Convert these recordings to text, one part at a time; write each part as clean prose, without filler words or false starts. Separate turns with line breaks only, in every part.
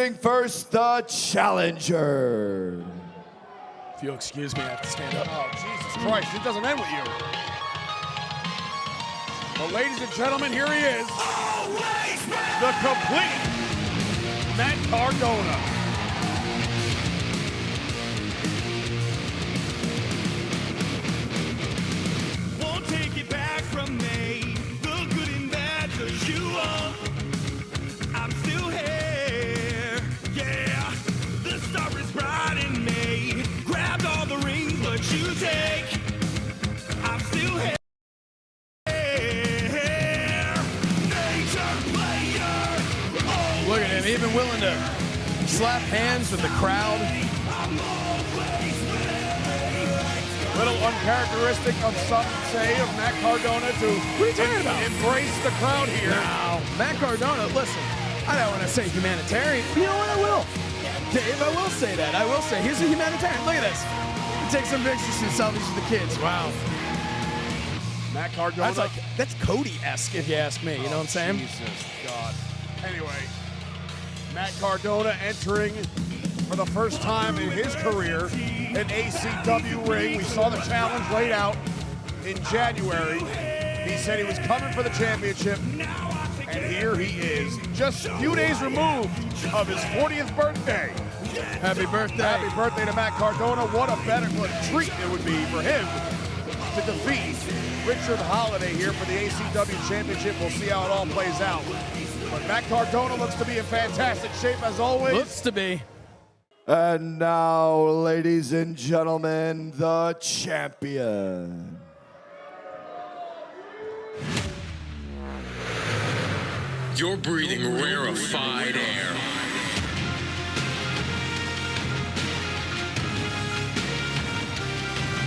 First, the challenger.
If you'll excuse me, I have to stand up.
Oh, Jesus Christ, it doesn't end with you. Well, ladies and gentlemen, here he is. The complete Matt Cardona.
Won't take it back from me, the good and bad, 'cause you are. I'm still here, yeah. The star is bright in me. Grabbed all the rings, but you take. I'm still here. Nature player.
Look at him, even willing to slap hands with the crowd.
Little uncharacteristic of some say of Matt Cardona to embrace the crowd here.
Now, Matt Cardona, listen, I don't want to say humanitarian. You know what, I will. Dave, I will say that. I will say, he's a humanitarian. Look at this. He takes some pictures and selfies with the kids. Wow.
Matt Cardona.
That's Cody-esque, if you ask me. You know what I'm saying?
Jesus God. Anyway, Matt Cardona entering for the first time in his career an ACW ring. We saw the challenge laid out in January. He said he was coming for the championship, and here he is, just a few days removed of his 40th birthday.
Happy birthday.
Happy birthday to Matt Cardona. What a treat it would be for him to defeat Richard Holliday here for the ACW championship. We'll see how it all plays out. But Matt Cardona looks to be in fantastic shape as always.
Looks to be.
And now, ladies and gentlemen, the champion.
You're breathing rarefied air.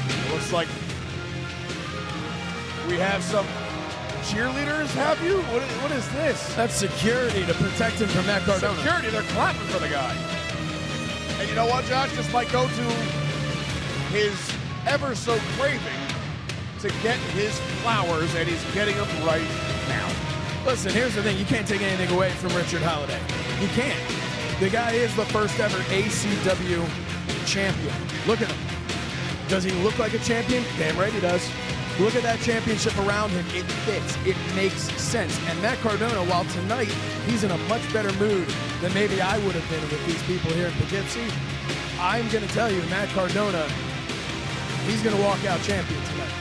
It looks like we have some cheerleaders, have you? What is this?
That's security to protect him from Matt Cardona.
Security, they're clapping for the guy. And you know what, Josh? This might go to his ever so craving to get his flowers, and he's getting them right now.
Listen, here's the thing. You can't take anything away from Richard Holliday. You can't. The guy is the first ever ACW champion. Look at him. Does he look like a champion? Damn right he does. Look at that championship around him. It fits. It makes sense. And Matt Cardona, while tonight he's in a much better mood than maybe I would have been with these people here in Poughkeepsie, I'm going to tell you, Matt Cardona, he's going to walk out champion tonight.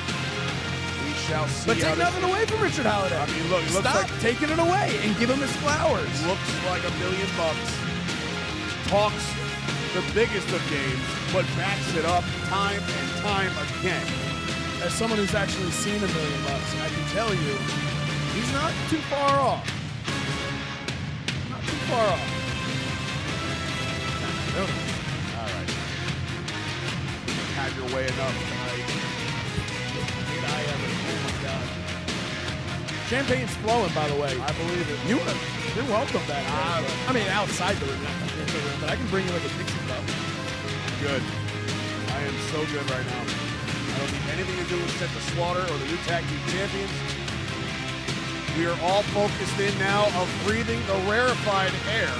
We shall see.
But take nothing away from Richard Holliday.
I mean, look, he looks
Stop
like
taking it away and give him his flowers.
looks like $1 million. Talks the biggest of games, but backs it up time and time again.
As someone who's actually seen $1 million, I can tell you, he's not too far off. Not too far off.
All right. You've had your way enough tonight.
Did I ever? Oh my God. Champagne's flowing, by the way.
I believe it.
You're welcome back there. I mean, outside the room, not in the room, but I can bring you like a Dixie cup.
Good. I am so good right now. I don't need anything to do with Set to Slaughter or the new tag team champions. We are all focused in now of breathing the rarefied air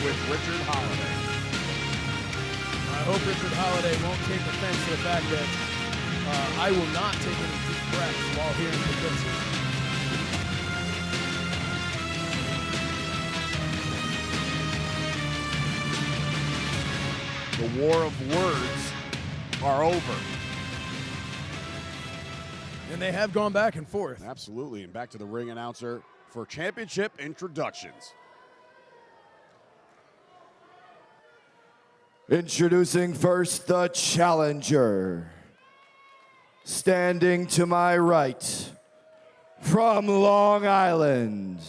with Richard Holliday.
I hope Richard Holliday won't take offense to the fact that I will not take any deep breaths while here in Poughkeepsie.
The war of words are over.
And they have gone back and forth.
Absolutely. And back to the ring announcer for championship introductions.
Introducing first, the challenger. Standing to my right, from Long Island,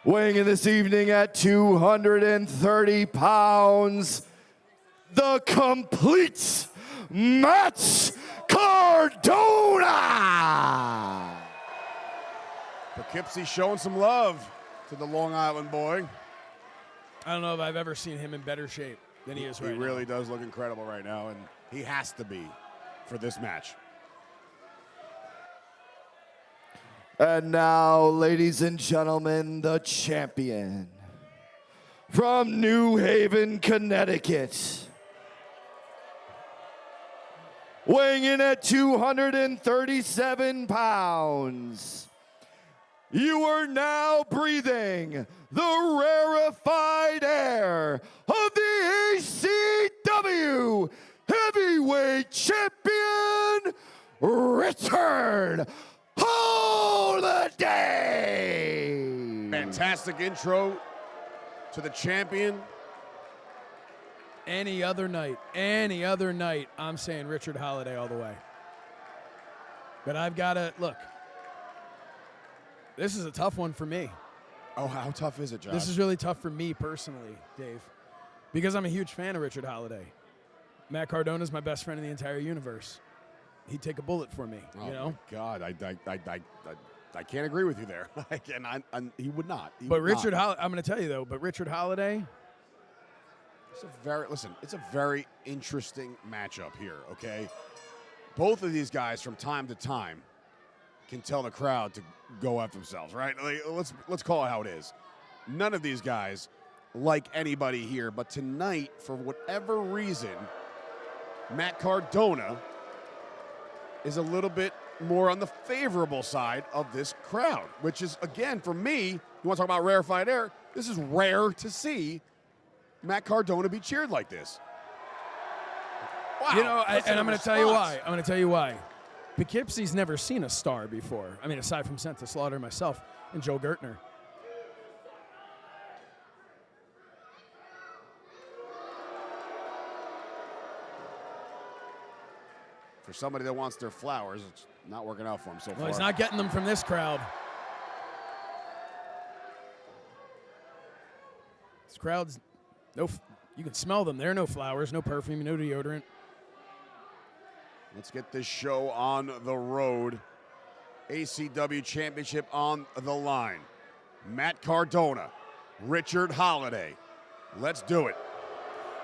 weighing in this evening at 230 pounds, the complete Matt Cardona!
Poughkeepsie showing some love to the Long Island boy.
I don't know if I've ever seen him in better shape than he is right now.
He really does look incredible right now, and he has to be for this match.
And now, ladies and gentlemen, the champion. from New Haven, Connecticut, weighing in at 237 pounds, you are now breathing the rarefied air of the ACW Heavyweight Champion, Richard Holliday.
Fantastic intro to the champion.
Any other night, I'm saying Richard Holliday all the way. But I've got to, look, this is a tough one for me.
Oh, how tough is it, Josh?
This is really tough for me personally, Dave, because I'm a huge fan of Richard Holliday. Matt Cardona is my best friend in the entire universe. He'd take a bullet for me, you know?
My God, I can't agree with you there. He would not.
But Richard Holliday, I'm going to tell you though, but Richard Holliday,
it's a very interesting matchup here, okay? Both of these guys from time to time can tell the crowd to go F themselves, right? Like, let's call it how it is. None of these guys like anybody here, but tonight, for whatever reason, Matt Cardona is a little bit more on the favorable side of this crowd, which is, again, for me, you want to talk about rarefied air, this is rare to see Matt Cardona be cheered like this. Wow.
you know, and I'm going to tell you why. Poughkeepsie's never seen a star before. I mean, aside from Sent to Slaughter myself and Joe Gertner.
For somebody that wants their flowers, it's not working out for him so far.
Well, he's not getting them from this crowd. This crowd's you can smell them. There are no flowers, no perfume, no deodorant.
Let's get this show on the road. ACW Championship on the line. Matt Cardona, Richard Holliday. Let's do it.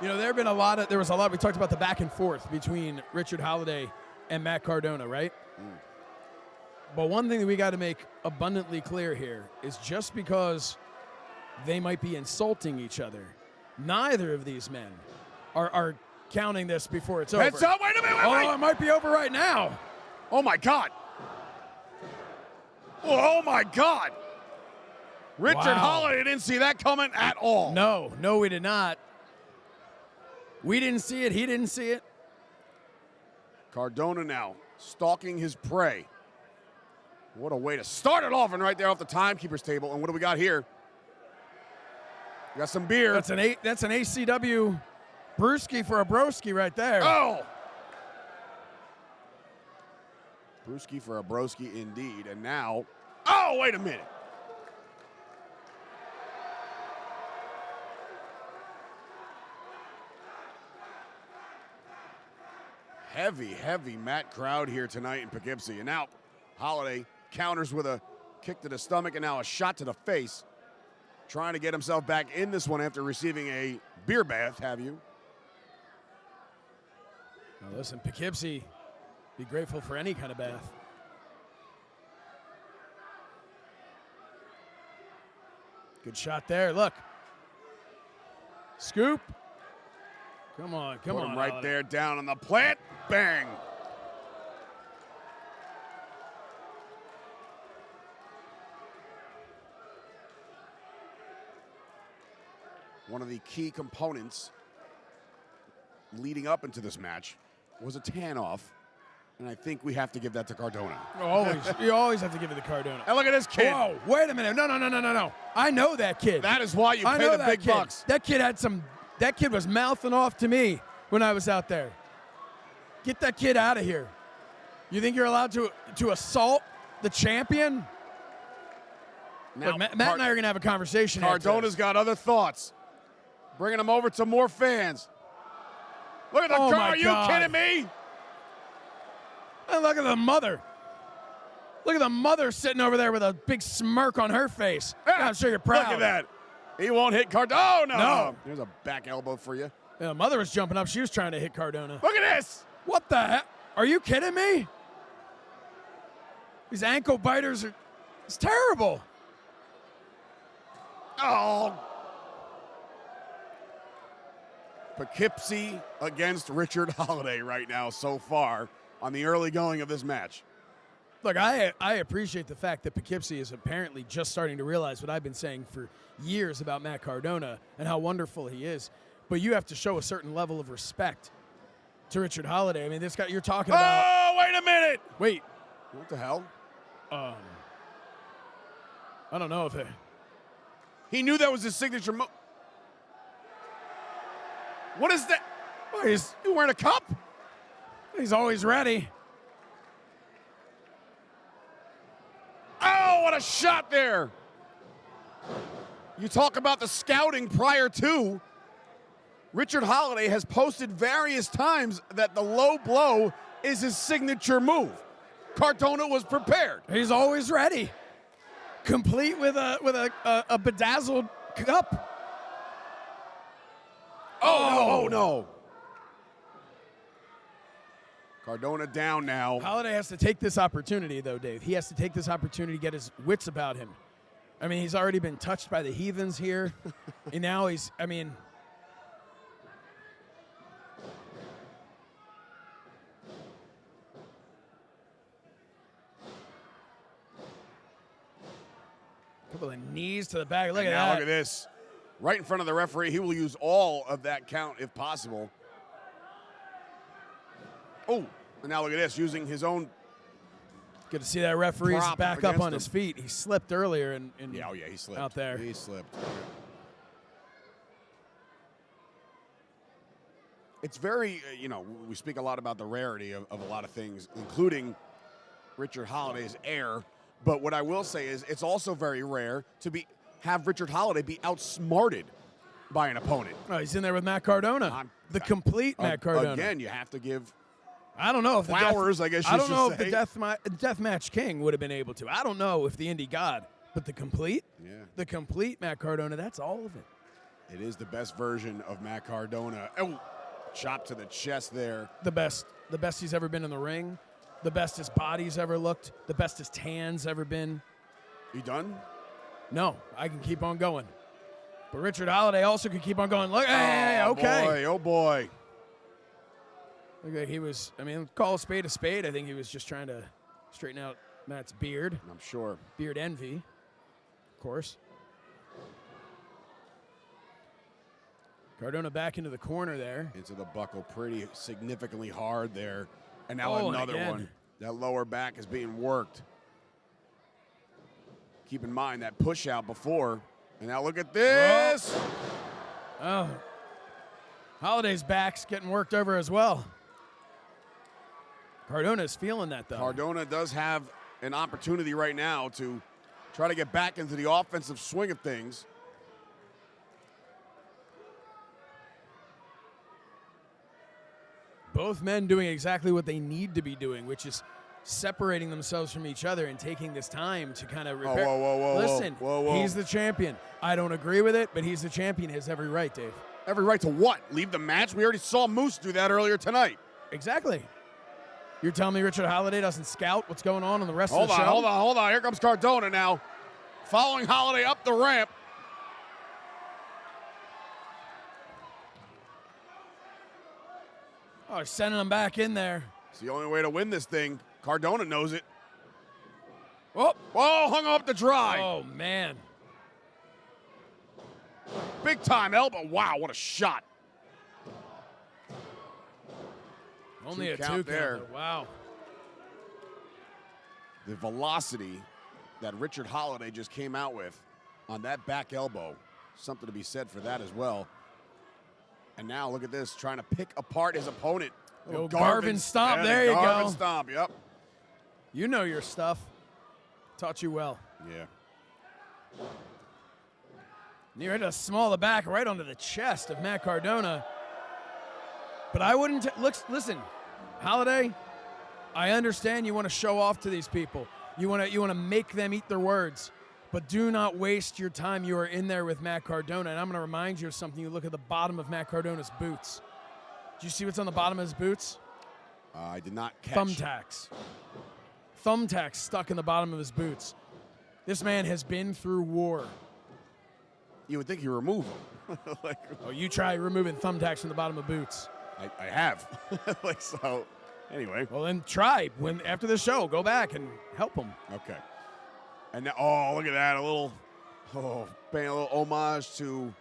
You know, there was a lot, we talked about the back and forth between Richard Holliday and Matt Cardona, right? But one thing that we got to make abundantly clear here is just because they might be insulting each other, neither of these men are counting this before it's over.
Heads up, wait a minute, wait.
It might be over right now.
Oh, my God. Oh, my God. Richard Holliday didn't see that coming at all.
No, we did not. We didn't see it. He didn't see it.
Cardona now stalking his prey. What a way to start it off, and right there off the timekeeper's table. And what do we got here? We got some beer.
That's an ACW brewski for a broski right there.
Oh! Brewski for a broski indeed. And now, oh, wait a minute. Heavy Matt crowd here tonight in Poughkeepsie. And now Holliday counters with a kick to the stomach and now a shot to the face. Trying to get himself back in this one after receiving a beer bath, have you?
Now listen, Poughkeepsie, be grateful for any kind of bath. Good shot there, look. Scoop. Come on.
Put him right
Holliday.
there down on the plant. Bang. One of the key components leading up into this match was a tan-off, and I think we have to give that to Cardona.
You always have to give it to Cardona.
And look at this kid.
Whoa, wait a minute. No. I know that kid.
That is why you
I
pay
know
the
that
big
kid.
bucks.
That kid was mouthing off to me when I was out there. Get that kid out of here. You think you're allowed to assault the champion?
Now,
Look, Matt and I are going to have a conversation.
Cardona's got other thoughts. Bringing him over to more fans. Look at the car. Are you kidding me?
And look at the mother. Look at the mother sitting over there with a big smirk on her face. I'm sure you're proud.
Look at that. He won't hit Cardona.
No.
There's a back elbow for you.
Yeah, the mother was jumping up. She was trying to hit Cardona.
Look at this.
What the heck? Are you kidding me? These ankle biters it's terrible.
Oh. Poughkeepsie against Richard Holliday right now so far on the early going of this match.
Look, I appreciate the fact that Poughkeepsie is apparently just starting to realize what I've been saying for years about Matt Cardona and how wonderful he is. But you have to show a certain level of respect to Richard Holliday. I mean, this guy you're talking about.
Oh, wait a minute.
Wait.
What the hell?
I don't know if it.
He knew that was his signature move. What is that? Oh, he's wearing a cup?
He's always ready.
Oh, what a shot there. You talk about the scouting prior to. Richard Holliday has posted various times that the low blow is his signature move. Cardona was prepared.
He's always ready. Complete with a bedazzled cup.
Oh, no. Cardona down now.
Holliday has to take this opportunity, though, Dave. He has to take this opportunity to get his wits about him. I mean, he's already been touched by the heathens here. And now he's, I mean. Couple of knees to the back. Look at that.
Look at this. Right in front of the referee. He will use all of that count if possible. Oh, and now look at this. Using his own.
Good to see that referee's
prop
back up
against
on
him.
his feet. He slipped earlier and
He slipped.
out there.
He slipped. It's very, we speak a lot about the rarity of a lot of things, including Richard Holliday's air. But what I will say is it's also very rare to have Richard Holliday be outsmarted by an opponent.
Oh, he's in there with Matt Cardona. The complete Matt Cardona.
Again, you have to give
I don't know if
flowers,
the
I guess you
I don't
should
know
say.
if the Deathmatch King would have been able to. I don't know if the Indie God, but the complete Matt Cardona, that's all of it.
It is the best version of Matt Cardona. Oh, chop to the chest there.
The best he's ever been in the ring. The best his body's ever looked. The best his tan's ever been.
You done?
No, I can keep on going. But Richard Holliday also could keep on going. Look, hey, okay.
Oh, boy.
Look like he was, call a spade a spade. I think he was just trying to straighten out Matt's beard.
I'm sure.
Beard envy, of course. Cardona back into the corner there.
Into the buckle pretty significantly hard there. And now another one. That lower back is being worked. Keep in mind that push out before. And now look at this.
Oh. Holliday's back's getting worked over as well. Cardona's feeling that, though.
Cardona does have an opportunity right now to try to get back into the offensive swing of things.
Both men doing exactly what they need to be doing, which is separating themselves from each other and taking this time to kind of repair.
Whoa,
Listen,
whoa.
He's the champion. I don't agree with it, but he's the champion. He has every right, Dave.
Every right to what? Leave the match? We already saw Moose do that earlier tonight.
Exactly. You're telling me Richard Holliday doesn't scout what's going on the rest of the show?
Hold on. Here comes Cardona now. Following Holliday up the ramp.
Oh, he's sending him back in there.
It's the only way to win this thing. Cardona knows it.
Oh,
hung up to dry.
Oh, man.
Big time elbow. Wow, what a shot.
Only a
count
two
there.
count. Wow.
The velocity that Richard Holliday just came out with on that back elbow. Something to be said for that as well. And now look at this, trying to pick apart his opponent.
Yo, Garvin stomp.
Yeah,
there you
Garvin
go.
Stomp, yep.
You know your stuff. Taught you well.
Yeah.
Near to small the back right onto the chest of Matt Cardona. But I wouldn't listen, Holliday, I understand you want to show off to these people. You want to make them eat their words. But do not waste your time. You are in there with Matt Cardona. And I'm going to remind you of something. You look at the bottom of Matt Cardona's boots. Do you see what's on the bottom of his boots?
I did not catch.
Thumbtacks. Thumbtacks stuck in the bottom of his boots. This man has been through war.
You would think you remove like,
Oh, you try removing thumbtacks from the bottom of boots.
I have. Like, so, anyway.
Well, then try. After the show, go back and help them.
Okay. And now, oh, look at that. Paying a little homage to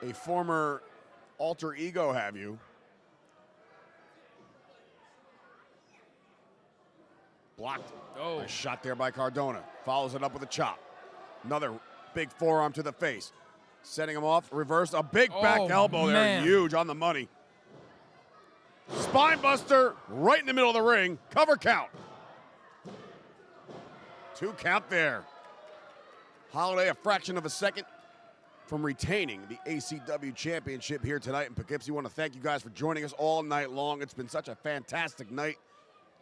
a former alter ego, have you? Blocked.
Oh.
Nice shot there by Cardona. Follows it up with a chop. Another big forearm to the face. Setting him off. Reverse. A big back elbow
man.
there. Huge on the money. Spine buster right in the middle of the ring. Cover count. 2 count there. Holliday a fraction of a second from retaining the ACW championship here tonight in Poughkeepsie. I want to thank you guys for joining us all night long. It's been such a fantastic night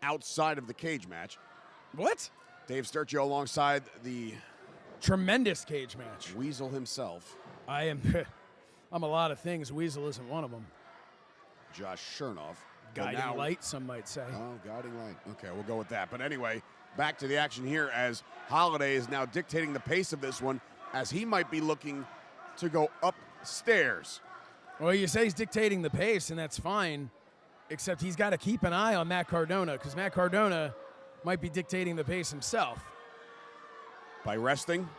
outside of the cage match.
What?
Dave Sturcio alongside the
Tremendous cage match.
Weasel himself,
I'm a lot of things. Weasel isn't one of them.
Josh Chernoff.
Guiding light, some might say.
Oh, guiding light. Okay, we'll go with that. But anyway, back to the action here as Holliday is now dictating the pace of this one as he might be looking to go upstairs.
Well, you say he's dictating the pace, and that's fine, except he's got to keep an eye on Matt Cardona because Matt Cardona might be dictating the pace himself.
By resting?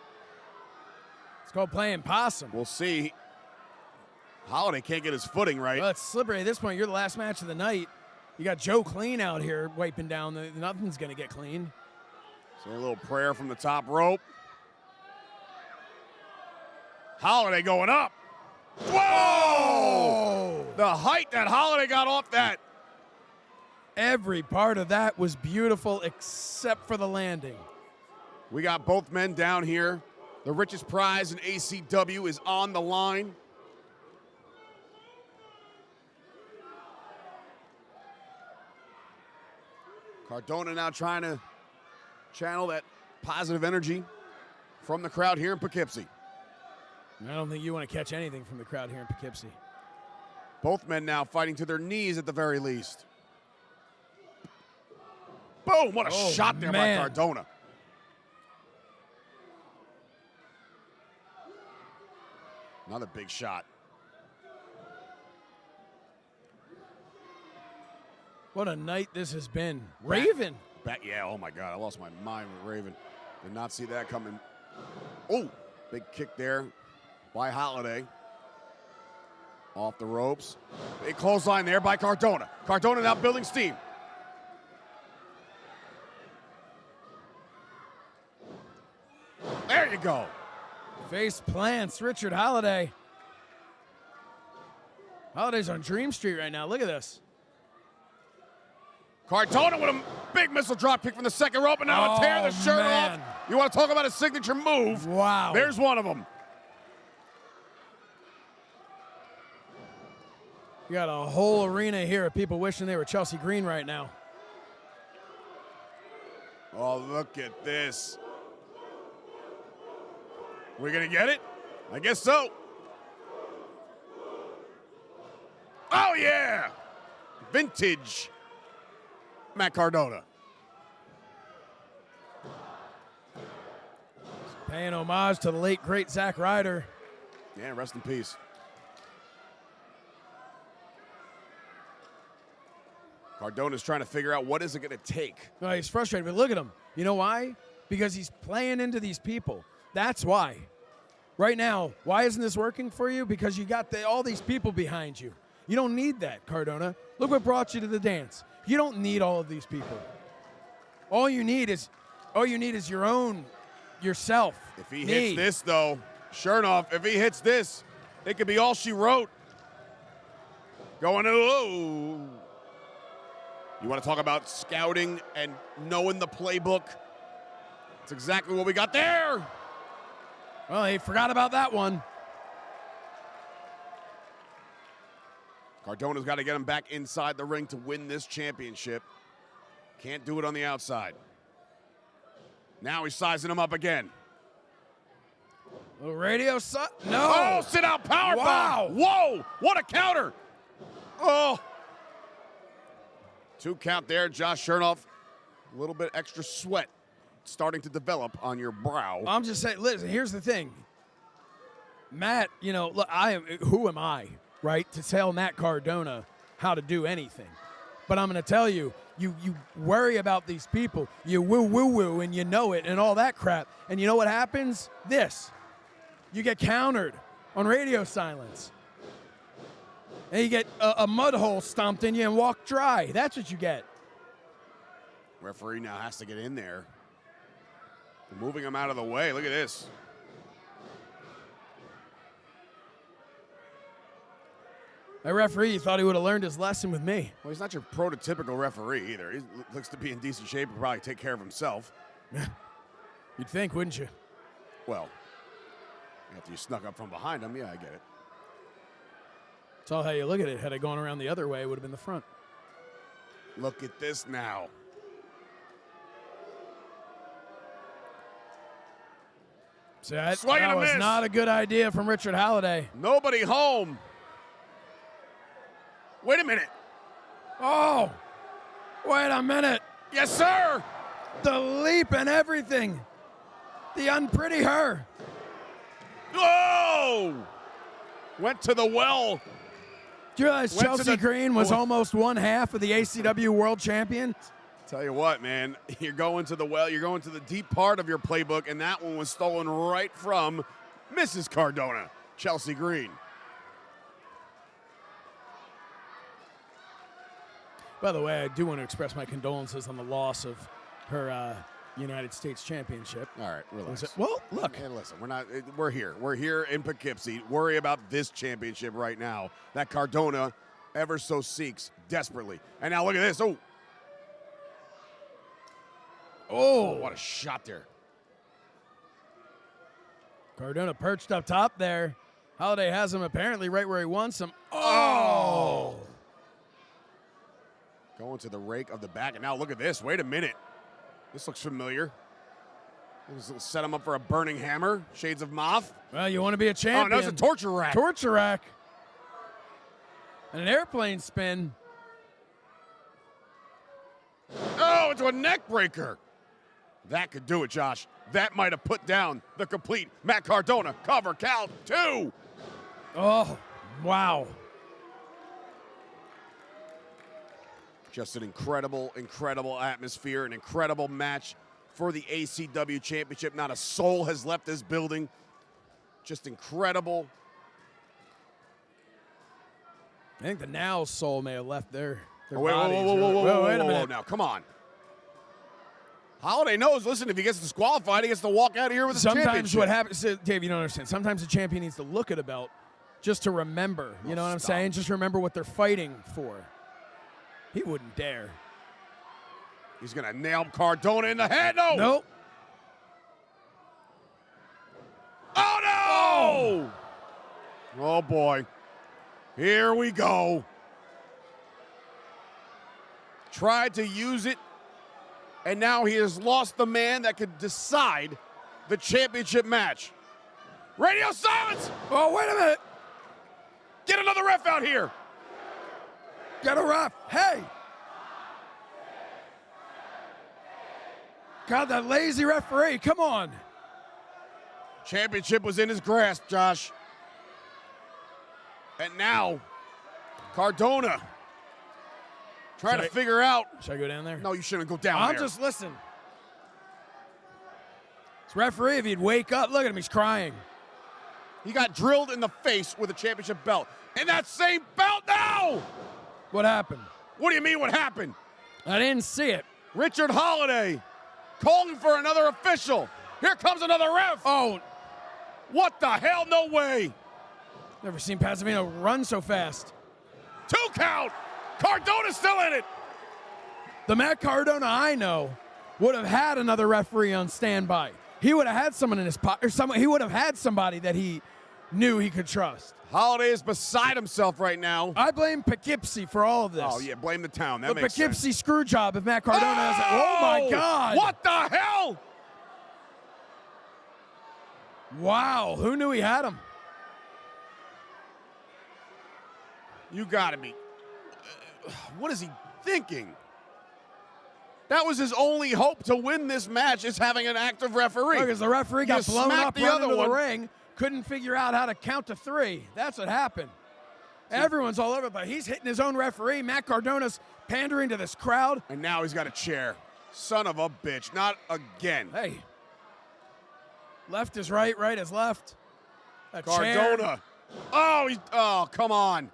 It's called playing possum.
We'll see. Holliday can't get his footing right.
Well, it's slippery at this point. You're the last match of the night. You got Joe Clean out here wiping down. Nothing's going to get cleaned.
So a little prayer from the top rope. Holliday going up. Whoa! The height that Holliday got off that.
Every part of that was beautiful except for the landing.
We got both men down here. The richest prize in ACW is on the line. Cardona now trying to channel that positive energy from the crowd here in Poughkeepsie.
I don't think you want to catch anything from the crowd here in Poughkeepsie.
Both men now fighting to their knees at the very least. Boom! What a shot there by Cardona. Another big shot.
What a night this has been. Raven.
Yeah, oh my God, I lost my mind with Raven. Did not see that coming. Oh, big kick there by Holliday. Off the ropes. Big clothesline there by Cardona. Cardona now building steam. There you go.
Face plants, Richard Holliday. Holliday's on Dream Street right now. Look at this.
Cardona with a big missile drop kick from the second rope, and now to tear the shirt off. You want to talk about a signature move?
Wow.
There's one of them.
You got a whole arena here of people wishing they were Chelsea Green right now.
Oh, look at this. We're going to get it? I guess so. Oh, yeah. Vintage Matt Cardona.
Paying homage to the late, great Zack Ryder.
Yeah, rest in peace. Cardona's trying to figure out what is it going to take.
No, he's frustrated, but look at him. You know why? Because he's playing into these people. That's why. Right now, why isn't this working for you? Because you got all these people behind you. You don't need that, Cardona. Look what brought you to the dance. You don't need all of these people. All you need is your own, yourself.
If he hits this, though, Chernoff, if he hits this, it could be all she wrote. Going to low. You want to talk about scouting and knowing the playbook? That's exactly what we got there.
Well, he forgot about that one.
Cardona's got to get him back inside the ring to win this championship. Can't do it on the outside. Now he's sizing him up again.
No.
Oh, sit out power
Wow.
bomb. Whoa, what a counter. Oh. 2 count there, Josh Chernoff. A little bit extra sweat starting to develop on your brow.
I'm just saying, listen, here's the thing. Matt, you know, look, who am I, right, to tell Matt Cardona how to do anything? But I'm going to tell you, you worry about these people, you woo, and you know it, and all that crap. And you know what happens? This. You get countered on radio silence. And you get a mud hole stomped in you and walk dry. That's what you get.
Referee now has to get in there. They're moving him out of the way. Look at this.
That referee thought he would have learned his lesson with me.
Well, he's not your prototypical referee either. He looks to be in decent shape and probably take care of himself.
You'd think, wouldn't you?
Well, after you snuck up from behind him, yeah, I get it.
It's all how you look at it. Had I gone around the other way, it would have been the front.
Look at this now.
See, that
Swing and a
was
miss.
not a good idea from Richard Holliday.
Nobody home. Wait a minute.
Oh, wait a minute.
Yes, sir.
The leap and everything. The unpretty her.
Oh! Went to the well.
Do you realize
Went to
Chelsea
the-
Green was almost one half of the ACW World Champion?
Tell you what, man, you're going to the well, you're going to the deep part of your playbook, and that one was stolen right from Mrs. Cardona, Chelsea Green.
By the way, I do want to express my condolences on the loss of her United States Championship.
All right, relax.
Well, look.
Hey, listen, we're here. We're here in Poughkeepsie. Worry about this championship right now that Cardona ever so seeks desperately. And now look at this. Oh, what a shot there.
Cardona perched up top there. Holliday has him apparently right where he wants him. Oh!
Going to the rake of the back. And now look at this. Wait a minute. This looks familiar. This will set him up for a burning hammer. Shades of Moth.
Well, you want to be a champion.
Oh, no, it's a torture rack.
Torture rack. And an airplane spin.
Oh, into a neck breaker. That could do it, Josh. That might have put down the complete Matt Cardona cover count 2.
Oh, wow.
Just an incredible, incredible atmosphere, an incredible match for the ACW Championship. Not a soul has left this building. Just incredible.
I think the Now soul may have left their
Oh, wait,
bodies.
whoa,
Wait a minute.
now, come on. Holliday knows, listen, if he gets disqualified, he gets to walk out of here with his championship.
Sometimes what happens, Dave, you don't understand. Sometimes the champion needs to look at a belt just to remember. You know what I'm saying? Just remember what they're fighting for. He wouldn't dare.
He's going to nail Cardona in the head. No.
Nope.
Oh, no. Oh, boy. Here we go. Tried to use it, and now he has lost the man that could decide the championship match. Radio silence!
Oh, wait a minute.
Get another ref out here.
Get a ref. Hey. God, that lazy referee. Come on.
Championship was in his grasp, Josh. And now, Cardona trying to figure out.
Should I go down there?
No, you shouldn't go down
I'm
there.
just listen. This referee, if he'd wake up, look at him, he's crying.
He got drilled in the face with a championship belt. And that same belt now!
What happened?
What do you mean what happened?
I didn't see it.
Richard Holliday calling for another official. Here comes another ref.
Oh,
What the hell? No way.
never seen Pasadena run so fast.
2 count. Cardona's still in it.
The Matt Cardona I know would have had another referee on standby. He would have had someone in his pocket, or he would have had somebody that he knew he could trust.
Holliday is beside himself right now.
I blame Poughkeepsie for all of this.
Oh, yeah, blame the town. That
The
makes sense.
Poughkeepsie screw job if Matt Cardona has it. Oh, my God.
What the hell?
Wow, who knew he had him?
You gotta be. What is he thinking? That was his only hope to win this match, is having an active referee.
Look, as the referee got
You
blown
smacked
up
the
right
other
into the
one.
ring, couldn't figure out how to count to 3. That's what happened. Everyone's all over, but he's hitting his own referee. Matt Cardona's pandering to this crowd.
And now he's got a chair. Son of a bitch. Not again.
Hey. Left is right, right is left. A
Cardona.
chair.
Oh, come on.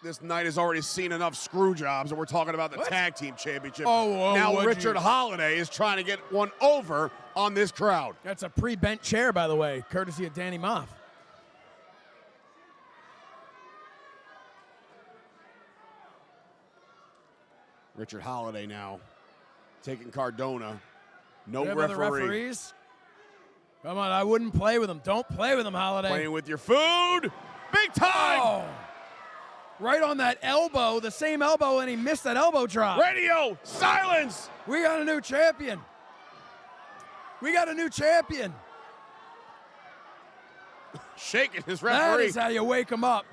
This night has already seen enough screw jobs, and we're talking about the tag team championship. Now Richard Holliday is trying to get one over on this crowd.
That's a pre-bent chair, by the way, courtesy of Danny Moff.
Richard Holliday now taking Cardona. No
The
referee.
referees. Come on, I wouldn't play with him. Don't play with him, Holliday.
Playing with your food. Big time.
Oh. Right on that elbow, the same elbow, and he missed that elbow drop.
Radio, silence.
We got a new champion. We got a new champion.
Shaking his
That
referee.
is how you wake him up.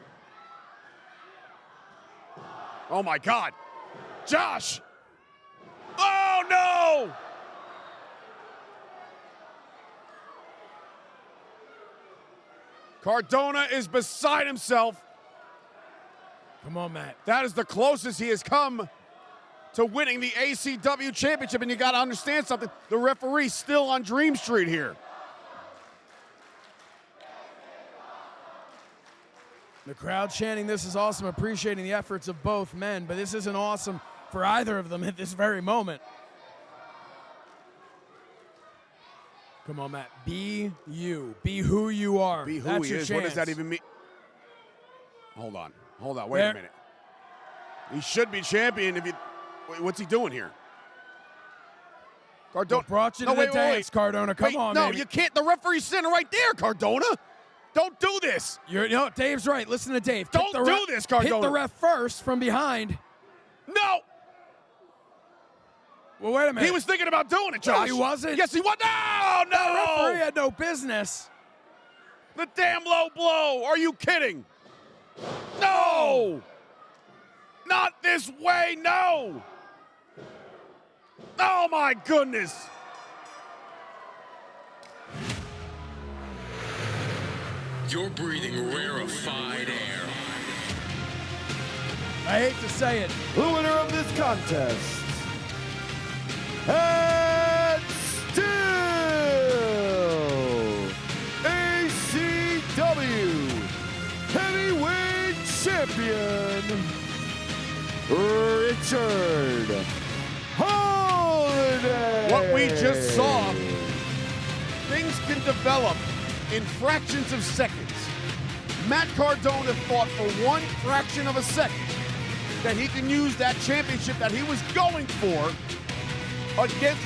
Oh, my God. Josh. Oh, no. Cardona is beside himself.
Come on, Matt.
That is the closest he has come to winning the ACW championship, and you got to understand something. The referee's still on Dream Street here.
The crowd chanting, "This is awesome," appreciating the efforts of both men, but this isn't awesome for either of them at this very moment. Come on, Matt. Be you. Be who you are.
Be who
That's
he
your
is.
chance.
What does that even mean? Hold on. Wait a minute. He should be champion if you. What's he doing here? Cardona
What brought you to the dance, Cardona. Come on,
no,
baby.
you can't. The referee's sitting right there, Cardona. Don't do this.
No, Dave's right. Listen to Dave.
Don't do this, Cardona.
Hit the ref first from behind.
No.
Well, wait a minute.
He was thinking about doing it, Josh.
No, he wasn't.
Yes, he was. No,
The
no.
referee had no business.
The damn low blow. Are you kidding? No. Not this way, no. Oh, my goodness.
You're breathing rarefied air.
I hate to say it.
The winner of this contest, and still ACW Heavyweight Champion, Richard Holliday.
What we just saw, things can develop in fractions of seconds. Matt Cardona thought for one fraction of a second that he can use that championship that he was going for against